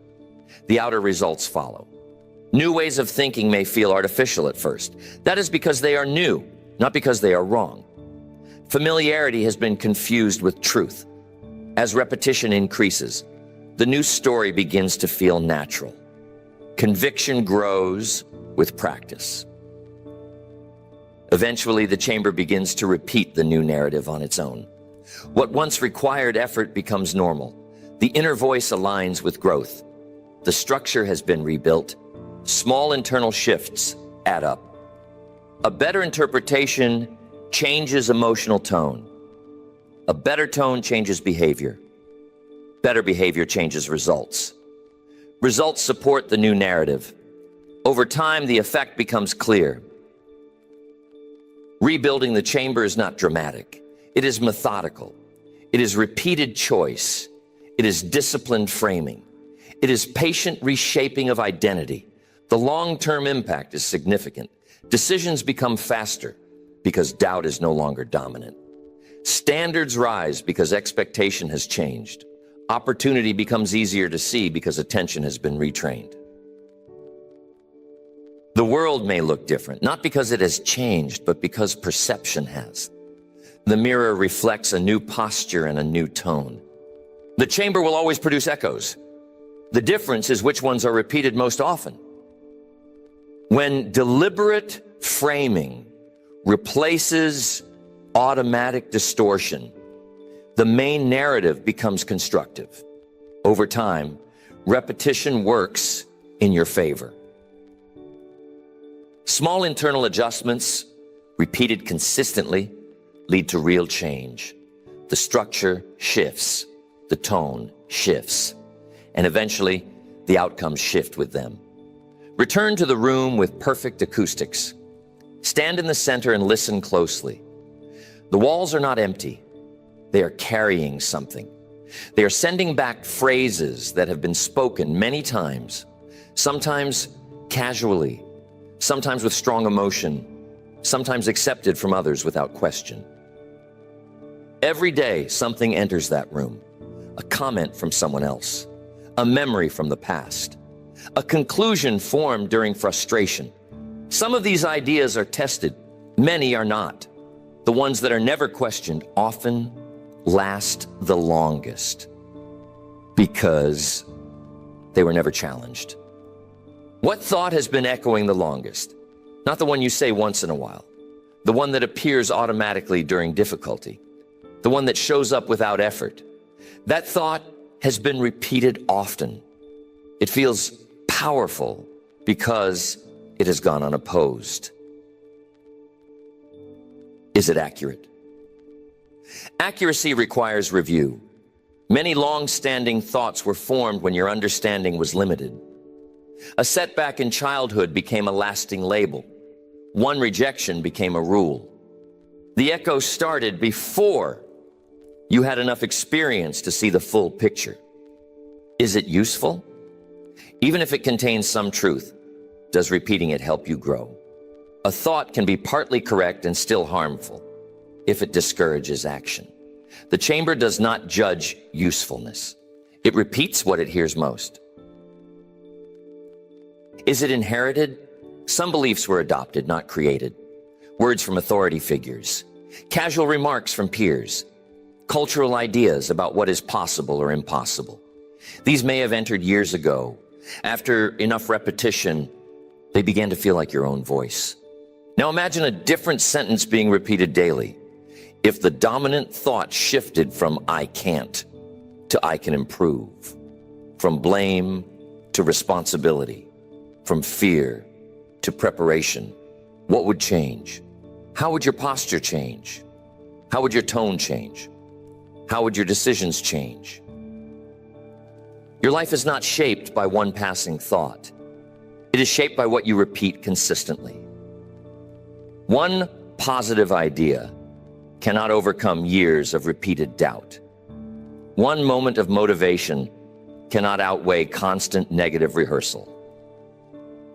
The outer results follow. New ways of thinking may feel artificial at first. That is because they are new, not because they are wrong. Familiarity has been confused with truth. As repetition increases, the new story begins to feel natural. Conviction grows with practice. Eventually, the chamber begins to repeat the new narrative on its own. What once required effort becomes normal. The inner voice aligns with growth. The structure has been rebuilt. Small internal shifts add up. A better interpretation changes emotional tone. A better tone changes behavior. Better behavior changes results. Results support the new narrative. Over time, the effect becomes clear. Rebuilding the chamber is not dramatic. It is methodical. It is repeated choice. It is disciplined framing. It is patient reshaping of identity. The long-term impact is significant. Decisions become faster because doubt is no longer dominant. Standards rise because expectation has changed. Opportunity becomes easier to see because attention has been retrained. The world may look different, not because it has changed, but because perception has. The mirror reflects a new posture and a new tone. The chamber will always produce echoes. The difference is which ones are repeated most often. When deliberate framing replaces automatic distortion, the main narrative becomes constructive. Over time, repetition works in your favor. Small internal adjustments, repeated consistently, lead to real change. The structure shifts, the tone shifts, and eventually the outcomes shift with them. Return to the room with perfect acoustics. Stand in the center and listen closely. The walls are not empty. They are carrying something. They are sending back phrases that have been spoken many times, sometimes casually, sometimes with strong emotion, sometimes accepted from others without question. Every day, something enters that room. A comment from someone else, a memory from the past, a conclusion formed during frustration. Some of these ideas are tested, many are not. The ones that are never questioned often last the longest because they were never challenged. What thought has been echoing the longest? Not the one you say once in a while, the one that appears automatically during difficulty, the one that shows up without effort. That thought has been repeated often. It feels powerful because it has gone unopposed. Is it accurate? Accuracy requires review. Many long-standing thoughts were formed when your understanding was limited. A setback in childhood became a lasting label. One rejection became a rule. The echo started before you had enough experience to see the full picture. Is it useful? Even if it contains some truth, does repeating it help you grow? A thought can be partly correct and still harmful if it discourages action. The chamber does not judge usefulness. It repeats what it hears most. Is it inherited? Some beliefs were adopted, not created. Words from authority figures, casual remarks from peers, cultural ideas about what is possible or impossible. These may have entered years ago. After enough repetition, they began to feel like your own voice. Now imagine a different sentence being repeated daily. If the dominant thought shifted from I can't to I can improve, from blame to responsibility, from fear to preparation, what would change? How would your posture change? How would your tone change? How would your decisions change? Your life is not shaped by one passing thought. It is shaped by what you repeat consistently. One positive idea cannot overcome years of repeated doubt. One moment of motivation cannot outweigh constant negative rehearsal.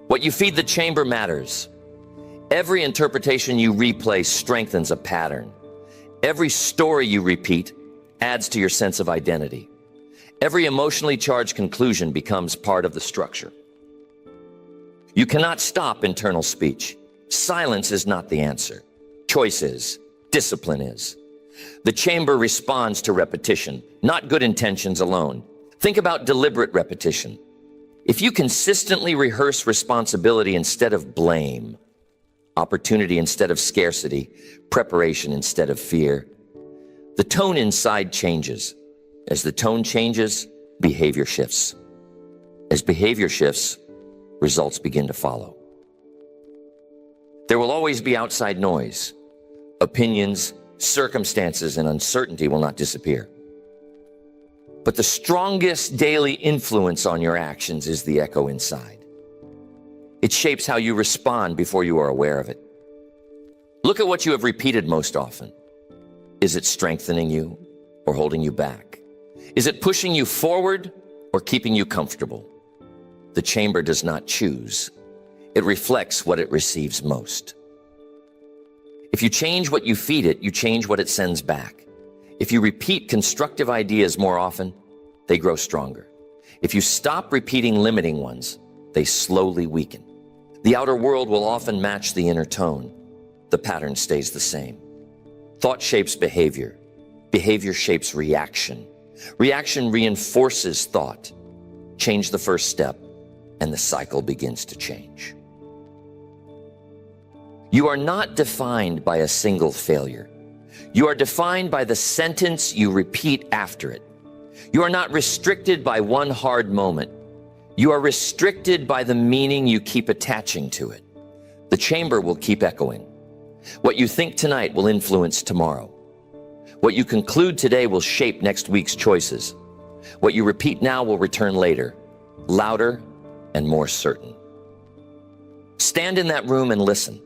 What you feed the chamber matters. Every interpretation you replay strengthens a pattern. Every story you repeat adds to your sense of identity. Every emotionally charged conclusion becomes part of the structure. You cannot stop internal speech. Silence is not the answer. Choice is. Discipline is. The chamber responds to repetition, not good intentions alone. Think about deliberate repetition. If you consistently rehearse responsibility instead of blame, opportunity instead of scarcity, preparation instead of fear, the tone inside changes. As the tone changes, behavior shifts. As behavior shifts, results begin to follow. There will always be outside noise. Opinions, circumstances, and uncertainty will not disappear. But the strongest daily influence on your actions is the echo inside. It shapes how you respond before you are aware of it. Look at what you have repeated most often. Is it strengthening you or holding you back? Is it pushing you forward or keeping you comfortable? The chamber does not choose. It reflects what it receives most. If you change what you feed it, you change what it sends back. If you repeat constructive ideas more often, they grow stronger. If you stop repeating limiting ones, they slowly weaken. The outer world will often match the inner tone. The pattern stays the same. Thought shapes behavior. Behavior shapes reaction. Reaction reinforces thought. Change the first step, and the cycle begins to change. You are not defined by a single failure. You are defined by the sentence you repeat after it. You are not restricted by one hard moment. You are restricted by the meaning you keep attaching to it. The chamber will keep echoing. What you think tonight will influence tomorrow. What you conclude today will shape next week's choices. What you repeat now will return later, louder and more certain. Stand in that room and listen.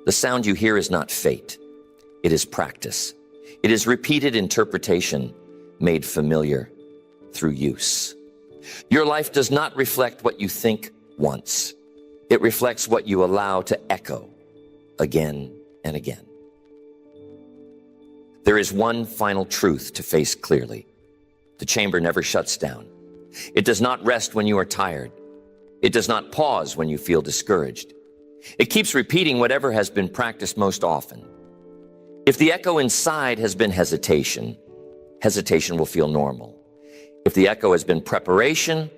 The sound you hear is not fate. It is practice. It is repeated interpretation made familiar through use. Your life does not reflect what you think once. It reflects what you allow to echo again and again. There is one final truth to face clearly. The chamber never shuts down. It does not rest when you are tired. It does not pause when you feel discouraged. It keeps repeating whatever has been practiced most often. If the echo inside has been hesitation, hesitation will feel normal. If the echo has been preparation,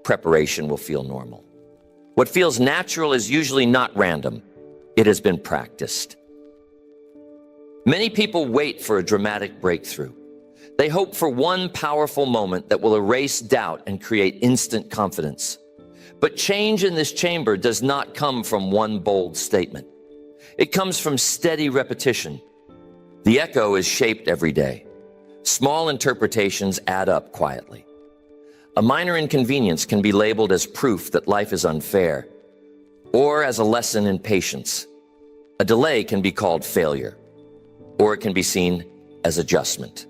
preparation will feel normal. What feels natural is usually not random. It has been practiced. Many people wait for a dramatic breakthrough. They hope for one powerful moment that will erase doubt and create instant confidence. But change in this chamber does not come from one bold statement. It comes from steady repetition. The echo is shaped every day. Small interpretations add up quietly. A minor inconvenience can be labeled as proof that life is unfair, or as a lesson in patience. A delay can be called failure, or it can be seen as adjustment.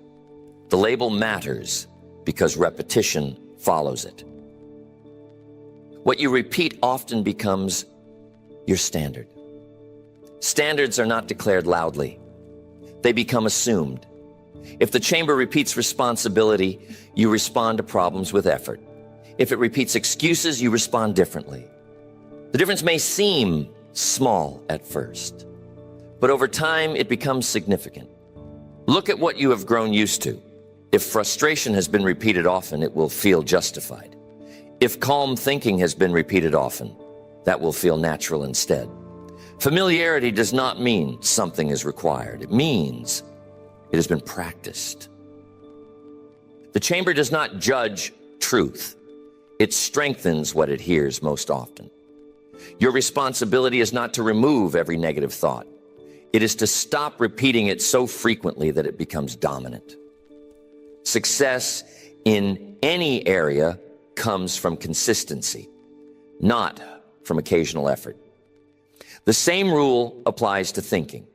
The label matters because repetition follows it. What you repeat often becomes your standard. Standards are not declared loudly. They become assumed. If the chamber repeats responsibility, you respond to problems with effort. If it repeats excuses, you respond differently. The difference may seem small at first, but over time it becomes significant. Look at what you have grown used to. If frustration has been repeated often, it will feel justified. If calm thinking has been repeated often, that will feel natural instead. Familiarity does not mean something is required. It means it has been practiced. The chamber does not judge truth. It strengthens what it hears most often. Your responsibility is not to remove every negative thought. It is to stop repeating it so frequently that it becomes dominant. Success in any area comes from consistency, not from occasional effort. The same rule applies to thinking.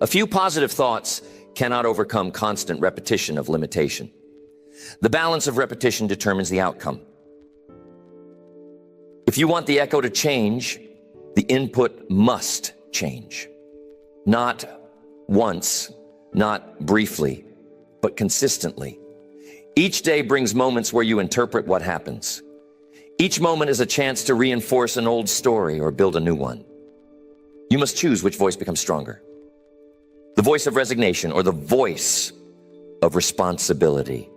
A few positive thoughts cannot overcome constant repetition of limitation. The balance of repetition determines the outcome. If you want the echo to change, the input must change. Not once, not briefly, but consistently. Each day brings moments where you interpret what happens. Each moment is a chance to reinforce an old story or build a new one. You must choose which voice becomes stronger. The voice of resignation or the voice of responsibility.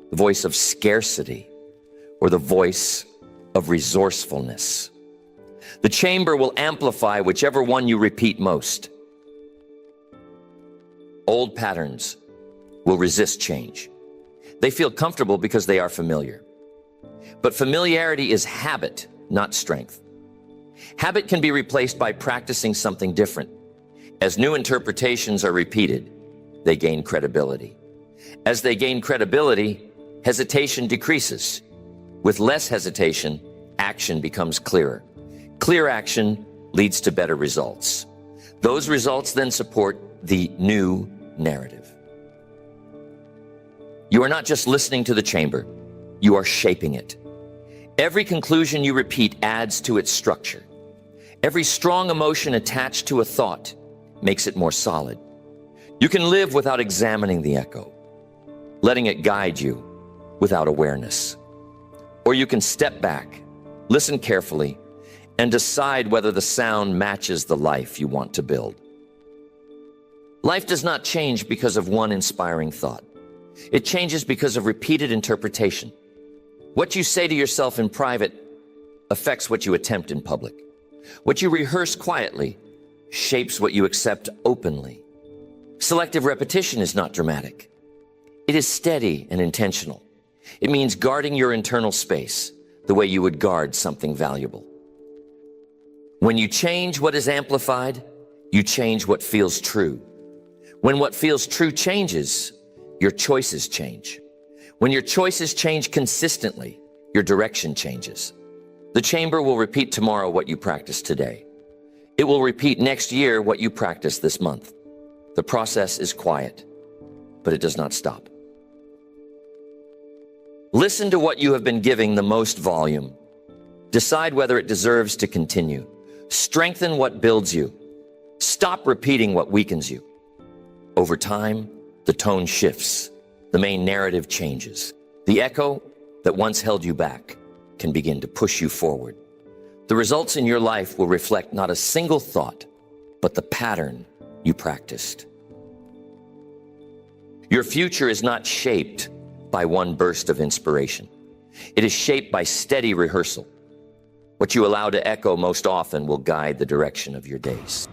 The voice of scarcity or the voice of resourcefulness. The chamber will amplify whichever one you repeat most. Old patterns will resist change. They feel comfortable because they are familiar. But familiarity is habit, not strength. Habit can be replaced by practicing something different. As new interpretations are repeated, they gain credibility. As they gain credibility, hesitation decreases. With less hesitation, action becomes clearer. Clear action leads to better results. Those results then support the new narrative. You are not just listening to the chamber, you are shaping it. Every conclusion you repeat adds to its structure. Every strong emotion attached to a thought makes it more solid. You can live without examining the echo, letting it guide you without awareness. Or you can step back, listen carefully, and decide whether the sound matches the life you want to build. Life does not change because of one inspiring thought. It changes because of repeated interpretation. What you say to yourself in private affects what you attempt in public. What you rehearse quietly shapes what you accept openly. Selective repetition is not dramatic. It is steady and intentional. It means guarding your internal space the way you would guard something valuable. When you change what is amplified, you change what feels true. When what feels true changes, your choices change. When your choices change consistently, your direction changes. The chamber will repeat tomorrow what you practiced today. It will repeat next year what you practiced this month. The process is quiet, but it does not stop. Listen to what you have been giving the most volume. Decide whether it deserves to continue. Strengthen what builds you. Stop repeating what weakens you. Over time, the tone shifts. The main narrative changes. The echo that once held you back can begin to push you forward. The results in your life will reflect not a single thought, but the pattern you practiced. Your future is not shaped by one burst of inspiration. It is shaped by steady rehearsal. What you allow to echo most often will guide the direction of your days.